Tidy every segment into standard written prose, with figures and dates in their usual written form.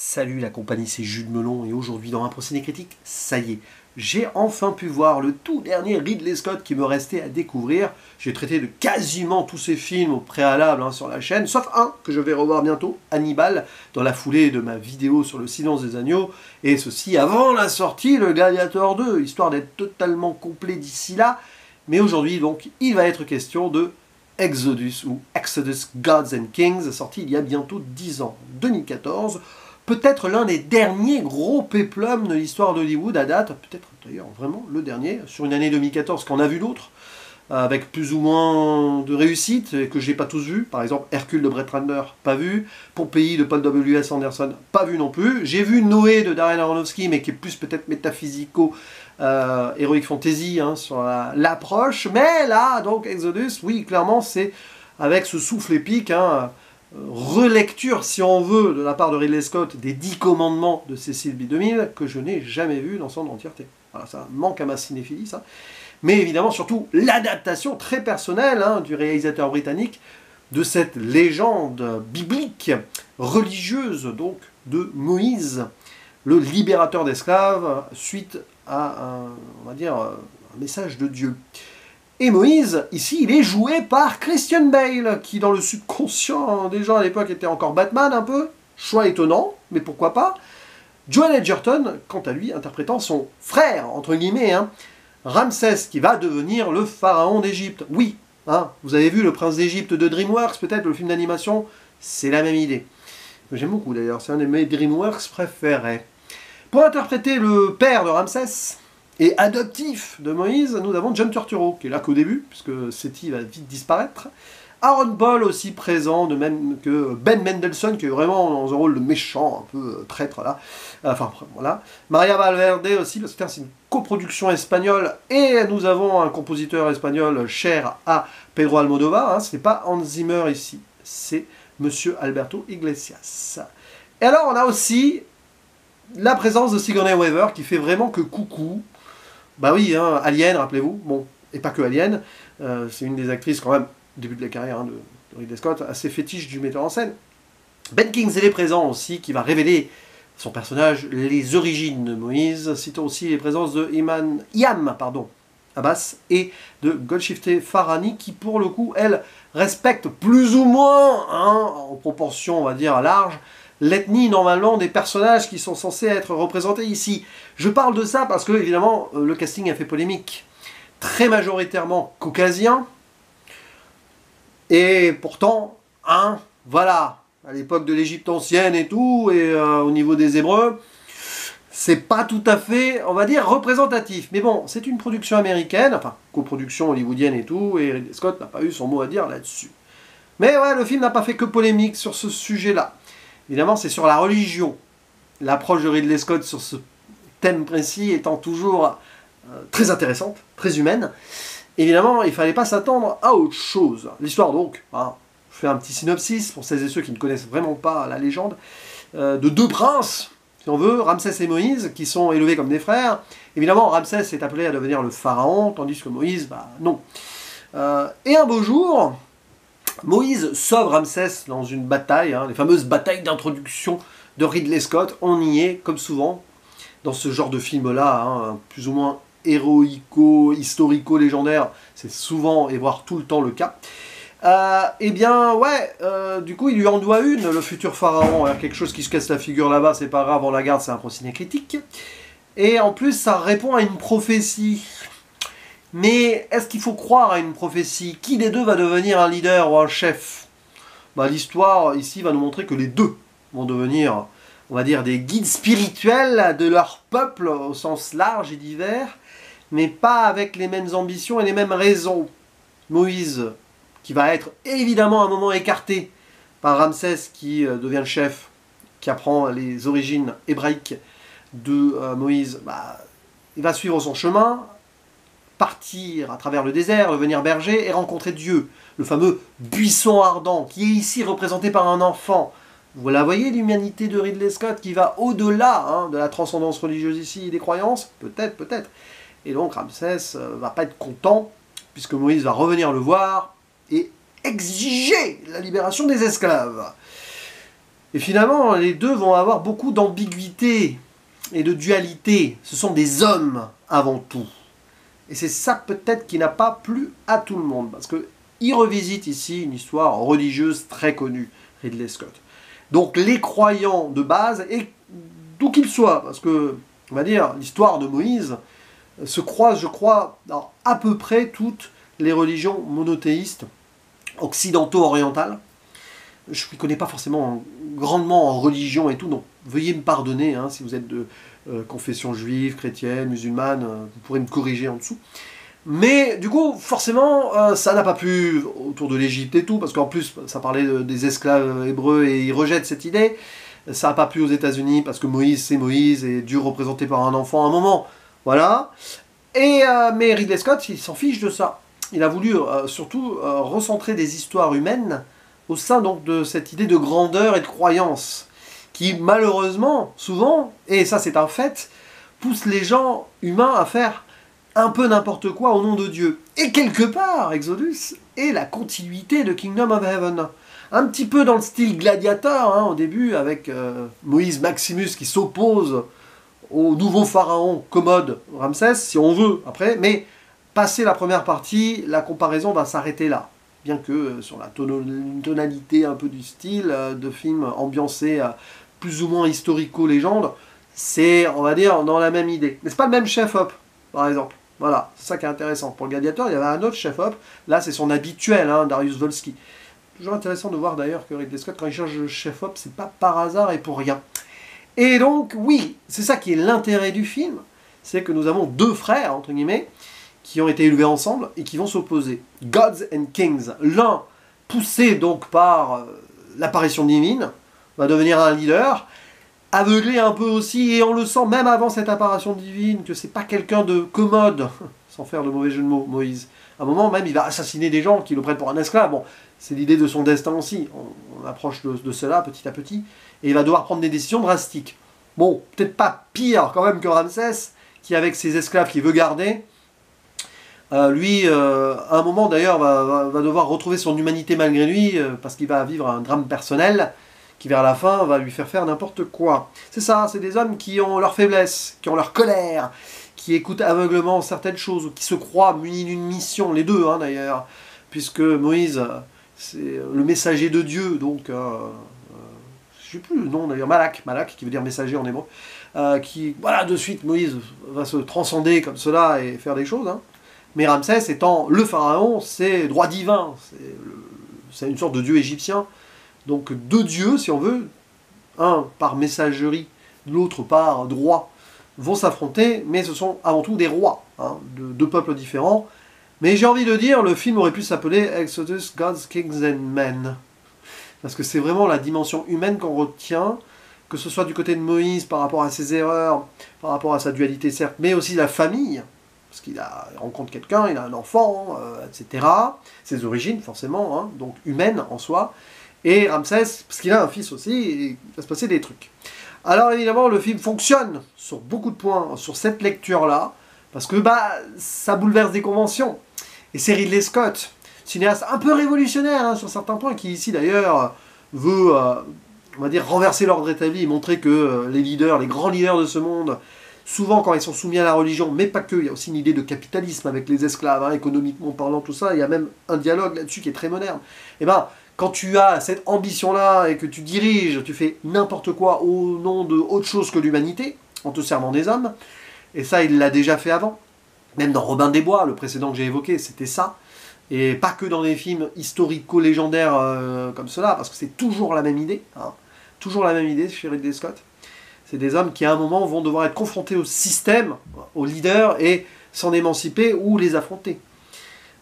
Salut la compagnie, c'est Jules Melon et aujourd'hui dans un procédé critique, ça y est, j'ai enfin pu voir le tout dernier Ridley Scott qui me restait à découvrir. J'ai traité de quasiment tous ces films au préalable sur la chaîne, sauf un que je vais revoir bientôt, Hannibal, dans la foulée de ma vidéo sur le silence des agneaux, et ceci avant la sortie, le Gladiator 2, histoire d'être totalement complet d'ici là. Mais aujourd'hui donc, il va être question de Exodus ou Exodus Gods and Kings, sorti il y a bientôt 10 ans, 2014. Peut-être l'un des derniers gros péplums de l'histoire d'Hollywood à date, peut-être d'ailleurs vraiment le dernier, sur une année 2014 qu'on a vu d'autres, avec plus ou moins de réussite, et que je n'ai pas tous vus. Par exemple, Hercule de Brett Ratner, pas vu. Pompéi de Paul W.S. Anderson, pas vu non plus. J'ai vu Noé de Darren Aronofsky, mais qui est plus peut-être métaphysico, Heroic Fantasy, sur l'approche. Mais là, donc, Exodus, oui, clairement, c'est avec ce souffle épique, relecture, si on veut, de la part de Ridley Scott des 10 commandements de Cecil B. 2000 que je n'ai jamais vu dans son entièreté. Voilà, ça manque à ma cinéphilie, ça. Mais évidemment, surtout, l'adaptation très personnelle du réalisateur britannique de cette légende biblique, religieuse, donc, de Moïse, le libérateur d'esclaves, suite à on va dire, un message de Dieu. Et Moïse, ici, il est joué par Christian Bale, qui dans le subconscient, déjà à l'époque, était encore Batman un peu. Choix étonnant, mais pourquoi pas. Joel Edgerton, quant à lui, interprétant son frère, entre guillemets, Ramsès, qui va devenir le pharaon d'Égypte. Oui, vous avez vu Le Prince d'Égypte de DreamWorks, peut-être, le film d'animation, c'est la même idée. J'aime beaucoup d'ailleurs, c'est un de mes DreamWorks préférés. Pour interpréter le père de Ramsès et adoptif de Moïse, nous avons John Turturro, qui est là qu'au début, puisque Seti va vite disparaître. Aaron Paul aussi présent, de même que Ben Mendelsohn, qui est vraiment dans un rôle de méchant, un peu traître là. Enfin, voilà. Maria Valverde aussi, parce que c'est une coproduction espagnole, et nous avons un compositeur espagnol cher à Pedro Almodóvar. Ce n'est pas Hans Zimmer ici, c'est Monsieur Alberto Iglesias. Et alors, on a aussi la présence de Sigourney Weaver, qui fait vraiment que coucou. Bah oui, Alien, rappelez-vous. Bon, et pas que Alien. C'est une des actrices, quand même, début de la carrière de Ridley Scott, assez fétiche du metteur en scène. Ben Kingsley est présent aussi, qui va révéler son personnage, les origines de Moïse. Citons aussi les présences de Yam Abbas et de Golshifteh Farahani, qui pour le coup, elle, respecte plus ou moins, en proportion, on va dire, large, l'ethnie normalement des personnages qui sont censés être représentés ici. Je parle de ça parce que, évidemment, le casting a fait polémique. Très majoritairement caucasien. Et pourtant, voilà, à l'époque de l'Égypte ancienne et tout, et au niveau des Hébreux, c'est pas tout à fait, on va dire, représentatif. Mais bon, c'est une production américaine, enfin, coproduction hollywoodienne et tout, et Ridley Scott n'a pas eu son mot à dire là-dessus. Mais ouais, le film n'a pas fait que polémique sur ce sujet-là. Évidemment, c'est sur la religion. L'approche de Ridley Scott sur ce thème précis étant toujours très intéressante, très humaine. Évidemment, il ne fallait pas s'attendre à autre chose. L'histoire donc, je fais un petit synopsis pour celles et ceux qui ne connaissent vraiment pas la légende, de deux princes, si on veut, Ramsès et Moïse, qui sont élevés comme des frères. Évidemment, Ramsès est appelé à devenir le pharaon, tandis que Moïse, non. Et un beau jour, Moïse sauve Ramsès dans une bataille, les fameuses batailles d'introduction de Ridley Scott. On y est, comme souvent, dans ce genre de film-là, plus ou moins héroïco, historico-légendaire, c'est souvent et voire tout le temps le cas. Eh bien, ouais, du coup, il lui en doit une, le futur pharaon. Quelque chose qui se casse la figure là-bas, c'est pas grave, on la garde, c'est un procédé critique. Et en plus, ça répond à une prophétie. Mais est-ce qu'il faut croire à une prophétie? Qui des deux va devenir un leader ou un chef? L'histoire, ici, va nous montrer que les deux vont devenir, on va dire, des guides spirituels de leur peuple, au sens large et divers, mais pas avec les mêmes ambitions et les mêmes raisons. Moïse, qui va être évidemment à un moment écarté par Ramsès, qui devient le chef, qui apprend les origines hébraïques de Moïse, il va suivre son chemin, partir à travers le désert, devenir berger et rencontrer Dieu, le fameux buisson ardent, qui est ici représenté par un enfant. Vous la voyez, l'humanité de Ridley Scott qui va au-delà de la transcendance religieuse ici et des croyances? Peut-être, peut-être. Et donc Ramsès va pas être content, puisque Moïse va revenir le voir et exiger la libération des esclaves. Et finalement, les deux vont avoir beaucoup d'ambiguïté et de dualité. Ce sont des hommes avant tout. Et c'est ça peut-être qui n'a pas plu à tout le monde, parce qu'il revisite ici une histoire religieuse très connue, Ridley Scott. Donc les croyants de base, et d'où qu'ils soient, parce que, on va dire, l'histoire de Moïse se croise, je crois, dans à peu près toutes les religions monothéistes occidentaux-orientales. Je ne m'y connais pas forcément grandement en religion et tout, donc veuillez me pardonner, hein, si vous êtes de confession juive, chrétienne, musulmane, vous pourrez me corriger en dessous. Mais du coup, forcément, ça n'a pas plu autour de l'Égypte et tout, parce qu'en plus, ça parlait des esclaves hébreux et ils rejettent cette idée. Ça n'a pas plu aux États-Unis, parce que Moïse, c'est Moïse, et Dieu représenté par un enfant à un moment. Voilà. Mais Ridley Scott, il s'en fiche de ça. Il a voulu surtout recentrer des histoires humaines au sein donc de cette idée de grandeur et de croyance, qui malheureusement, souvent, et ça c'est un fait, pousse les gens humains à faire un peu n'importe quoi au nom de Dieu. Et quelque part, Exodus est la continuité de Kingdom of Heaven. Un petit peu dans le style gladiateur, hein, au début, avec Moïse Maximus qui s'oppose au nouveau pharaon commode Ramsès, si on veut, après, mais passé la première partie, la comparaison va s'arrêter là. Bien que sur la tonalité un peu du style de film ambiancé plus ou moins historico-légende, c'est, on va dire, dans la même idée. Mais c'est pas le même chef-op, par exemple. Voilà, c'est ça qui est intéressant. Pour le Gladiator, il y avait un autre chef-op. Là, c'est son habituel, hein, Darius Wolski. Toujours intéressant de voir d'ailleurs que Ridley Scott, quand il change de chef-op, c'est pas par hasard et pour rien. Et donc, oui, c'est ça qui est l'intérêt du film. C'est que nous avons deux frères, entre guillemets, qui ont été élevés ensemble et qui vont s'opposer. Gods and Kings. L'un, poussé donc par l'apparition divine, va devenir un leader, aveuglé un peu aussi, et on le sent même avant cette apparition divine, que c'est pas quelqu'un de commode, sans faire de mauvais jeu de mots, Moïse. À un moment même, il va assassiner des gens qui le prennent pour un esclave. Bon, c'est l'idée de son destin aussi. On approche de cela petit à petit, et il va devoir prendre des décisions drastiques. Bon, peut-être pas pire quand même que Ramsès, qui avec ses esclaves qu'il veut garder, lui, à un moment d'ailleurs, va devoir retrouver son humanité malgré lui, parce qu'il va vivre un drame personnel, qui vers la fin va lui faire n'importe quoi. C'est ça, c'est des hommes qui ont leur faiblesse, qui ont leur colère, qui écoutent aveuglement certaines choses, ou qui se croient munis d'une mission, les deux hein, d'ailleurs, puisque Moïse, c'est le messager de Dieu, donc, je ne sais plus le nom d'ailleurs, Malak, qui veut dire messager en hébreu, qui, voilà, de suite, Moïse va se transcender comme cela et faire des choses, hein. Mais Ramsès étant le pharaon, c'est droit divin, c'est une sorte de dieu égyptien. Donc deux dieux, si on veut, un par messagerie, l'autre par droit, vont s'affronter, mais ce sont avant tout des rois, hein, de deux peuples différents. Mais j'ai envie de dire, le film aurait pu s'appeler Exodus, Gods, Kings and Men. Parce que c'est vraiment la dimension humaine qu'on retient, que ce soit du côté de Moïse par rapport à ses erreurs, par rapport à sa dualité certes, mais aussi la famille. Parce qu'il rencontre quelqu'un, il a un enfant, etc. Ses origines, forcément, hein, donc humaines en soi. Et Ramsès, parce qu'il a un fils aussi, il va se passer des trucs. Alors évidemment, le film fonctionne sur beaucoup de points, sur cette lecture-là, parce que ça bouleverse des conventions. Et c'est Ridley Scott, cinéaste un peu révolutionnaire hein, sur certains points, qui ici d'ailleurs veut, on va dire, renverser l'ordre établi et montrer que les leaders, les grands leaders de ce monde, souvent quand ils sont soumis à la religion, mais pas que, il y a aussi une idée de capitalisme avec les esclaves, hein, économiquement parlant, tout ça, il y a même un dialogue là-dessus qui est très moderne. Et quand tu as cette ambition-là et que tu diriges, tu fais n'importe quoi au nom de autre chose que l'humanité, en te servant des hommes, et ça il l'a déjà fait avant, même dans Robin des Bois, le précédent que j'ai évoqué, c'était ça, et pas que dans des films historico-légendaires comme cela, parce que c'est toujours la même idée, hein, toujours la même idée chez Ridley Scott. C'est des hommes qui à un moment vont devoir être confrontés au système, aux leaders, et s'en émanciper ou les affronter.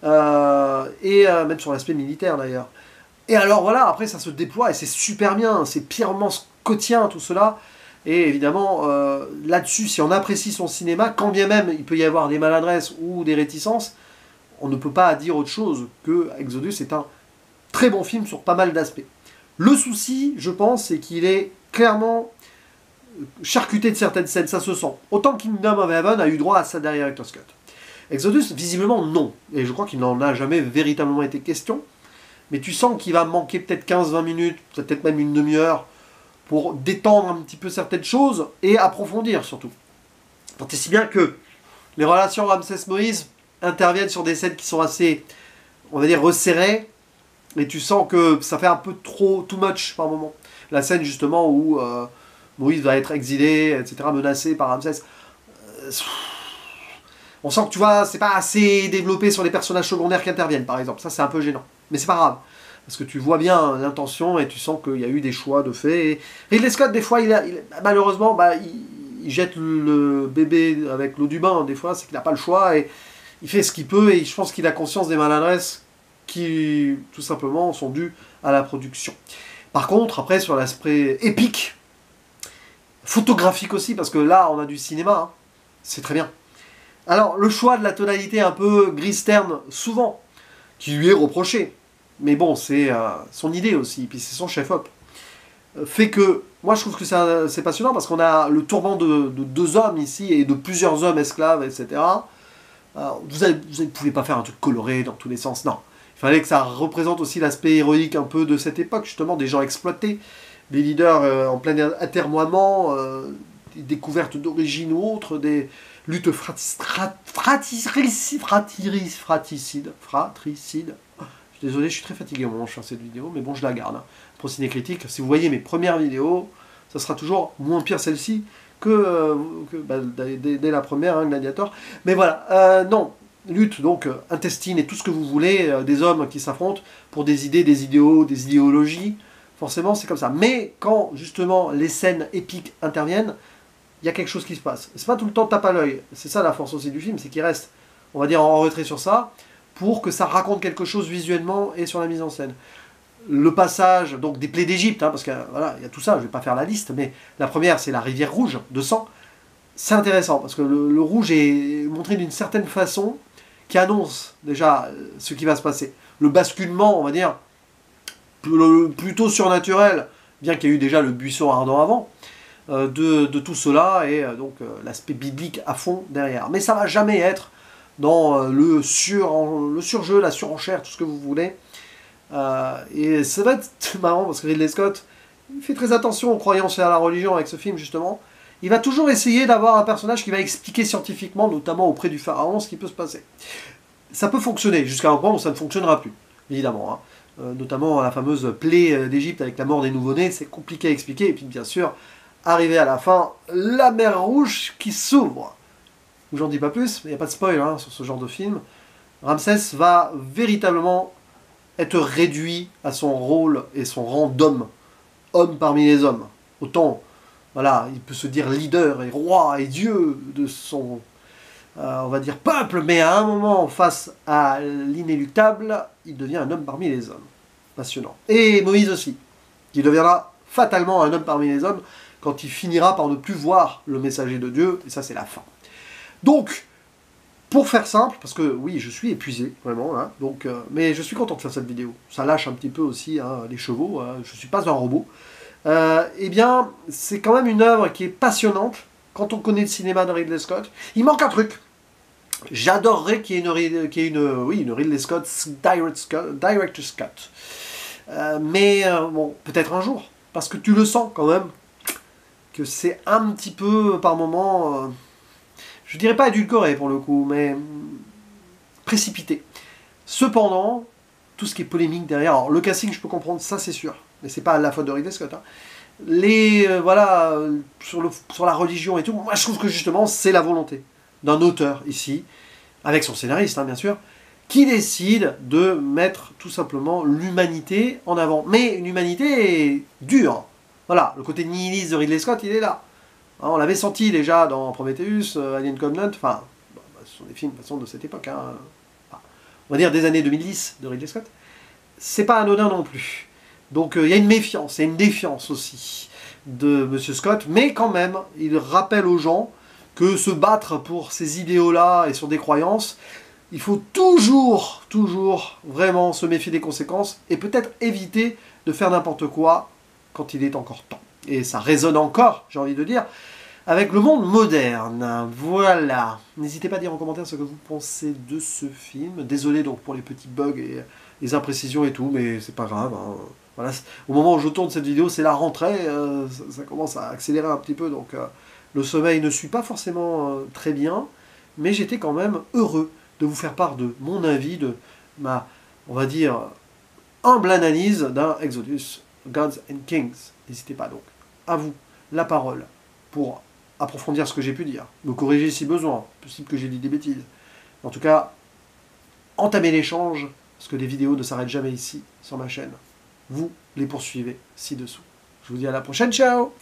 Même sur l'aspect militaire d'ailleurs. Et alors voilà, après ça se déploie et c'est super bien, c'est purement scottien tout cela. Et évidemment, là-dessus, si on apprécie son cinéma, quand bien même il peut y avoir des maladresses ou des réticences, on ne peut pas dire autre chose que Exodus est un très bon film sur pas mal d'aspects. Le souci, je pense, c'est qu'il est clairement charcuté de certaines scènes, ça se sent. Autant que Kingdom of Heaven a eu droit à sa Director's Cut. Exodus, visiblement, non. Et je crois qu'il n'en a jamais véritablement été question. Mais tu sens qu'il va manquer peut-être 15-20 minutes, peut-être même une demi-heure, pour détendre un petit peu certaines choses et approfondir surtout. Tant et si bien que les relations Ramsès-Moïse interviennent sur des scènes qui sont assez, on va dire, resserrées, et tu sens que ça fait un peu trop, too much par moment. La scène justement où Moïse va être exilé, etc., menacé par Ramsès. On sent que tu vois, c'est pas assez développé sur les personnages secondaires qui interviennent, par exemple. Ça, c'est un peu gênant. Mais c'est pas grave. Parce que tu vois bien l'intention et tu sens qu'il y a eu des choix de fait. Et Ridley Scott, des fois, malheureusement, il jette le bébé avec l'eau du bain. Des fois, c'est qu'il n'a pas le choix et il fait ce qu'il peut. Et je pense qu'il a conscience des maladresses qui, tout simplement, sont dues à la production. Par contre, après, sur l'aspect épique, photographique aussi, parce que là, on a du cinéma. Hein, c'est très bien. Alors, le choix de la tonalité un peu gris-terne, souvent, qui lui est reproché, mais bon, c'est son idée aussi, puis c'est son chef-op, fait que, moi je trouve que c'est passionnant, parce qu'on a le tourment de deux hommes ici, et de plusieurs hommes esclaves, etc. Vous ne pouvez pas faire un truc coloré dans tous les sens, non. Il fallait que ça représente aussi l'aspect héroïque un peu de cette époque, justement, des gens exploités, des leaders en plein atermoiement, des découvertes d'origine ou autre, des luttes fratricides. Désolé, je suis très fatigué au moment où je fais cette vidéo, mais bon, je la garde. Hein. Pour Cinécritique, si vous voyez mes premières vidéos, ça sera toujours moins pire celle-ci que dès la première, hein, Gladiator. Mais voilà, non, lutte, donc, intestine et tout ce que vous voulez, des hommes qui s'affrontent pour des idées, des idéaux, des idéologies, forcément, c'est comme ça. Mais quand, justement, les scènes épiques interviennent, il y a quelque chose qui se passe. C'est pas tout le temps tape à l'œil. C'est ça la force aussi du film, c'est qu'il reste, on va dire, en retrait sur ça, pour que ça raconte quelque chose visuellement et sur la mise en scène. Le passage donc des plaies d'Égypte, hein, parce que voilà, il y a tout ça, je ne vais pas faire la liste, mais la première c'est la rivière rouge de sang. C'est intéressant parce que le rouge est montré d'une certaine façon qui annonce déjà ce qui va se passer. Le basculement, on va dire, plutôt surnaturel, bien qu'il y ait eu déjà le buisson ardent avant, de tout cela et donc l'aspect biblique à fond derrière. Mais ça ne va jamais être dans le surjeu, la surenchère, tout ce que vous voulez. Et ça va être marrant parce que Ridley Scott il fait très attention aux croyances et à la religion avec ce film justement. Il va toujours essayer d'avoir un personnage qui va expliquer scientifiquement, notamment auprès du pharaon, ce qui peut se passer. Ça peut fonctionner jusqu'à un point où ça ne fonctionnera plus, évidemment. Hein. Notamment la fameuse plaie d'Égypte avec la mort des nouveau-nés, c'est compliqué à expliquer. Et puis bien sûr, arrivé à la fin, la mer Rouge qui s'ouvre. J'en dis pas plus, mais il n'y a pas de spoil hein, sur ce genre de film. Ramsès va véritablement être réduit à son rôle et son rang d'homme. Homme parmi les hommes. Autant, voilà, il peut se dire leader et roi et dieu de son, on va dire, peuple, mais à un moment, face à l'inéluctable, il devient un homme parmi les hommes. Passionnant. Et Moïse aussi, qui deviendra fatalement un homme parmi les hommes quand il finira par ne plus voir le messager de Dieu, et ça c'est la fin. Donc, pour faire simple, parce que oui, je suis épuisé, vraiment, hein, donc, mais je suis content de faire cette vidéo. Ça lâche un petit peu aussi hein, les chevaux, hein, je ne suis pas un robot. Eh bien, c'est quand même une œuvre qui est passionnante, quand on connaît le cinéma de Ridley Scott. Il manque un truc. J'adorerais qu'il y ait une Ridley Scott Director's Cut. Mais bon, peut-être un jour, parce que tu le sens quand même, que c'est un petit peu, par moment... je dirais pas édulcoré pour le coup, mais précipité. Cependant, tout ce qui est polémique derrière, alors le casting je peux comprendre, ça c'est sûr, mais c'est pas la faute de Ridley Scott. Hein. Voilà, sur la religion et tout, moi je trouve que justement c'est la volonté d'un auteur ici, avec son scénariste hein, bien sûr, qui décide de mettre tout simplement l'humanité en avant. Mais une humanité dure. Voilà, le côté nihiliste de Ridley Scott, il est là. On l'avait senti déjà dans Prometheus, Alien Covenant, enfin, ce sont des films de toute façon de cette époque, hein. Enfin, on va dire des années 2010 de Ridley Scott. C'est pas anodin non plus. Donc il y a une méfiance et une défiance aussi de M. Scott, mais quand même, il rappelle aux gens que se battre pour ces idéaux-là et sur des croyances, il faut toujours vraiment se méfier des conséquences et peut-être éviter de faire n'importe quoi quand il est encore temps. Et ça résonne encore, j'ai envie de dire, avec le monde moderne. Voilà. N'hésitez pas à dire en commentaire ce que vous pensez de ce film. Désolé donc pour les petits bugs et les imprécisions et tout, mais c'est pas grave. Hein. Voilà, au moment où je tourne cette vidéo, c'est la rentrée, ça commence à accélérer un petit peu, donc le sommeil ne suit pas forcément très bien, mais j'étais quand même heureux de vous faire part de mon avis, de ma, on va dire, humble analyse d'un Exodus, Gods and Kings. N'hésitez pas donc, à vous, la parole, pour approfondir ce que j'ai pu dire, me corriger si besoin, possible que j'ai dit des bêtises. En tout cas, entamer l'échange, parce que les vidéos ne s'arrêtent jamais ici, sur ma chaîne. Vous les poursuivez ci-dessous. Je vous dis à la prochaine, ciao!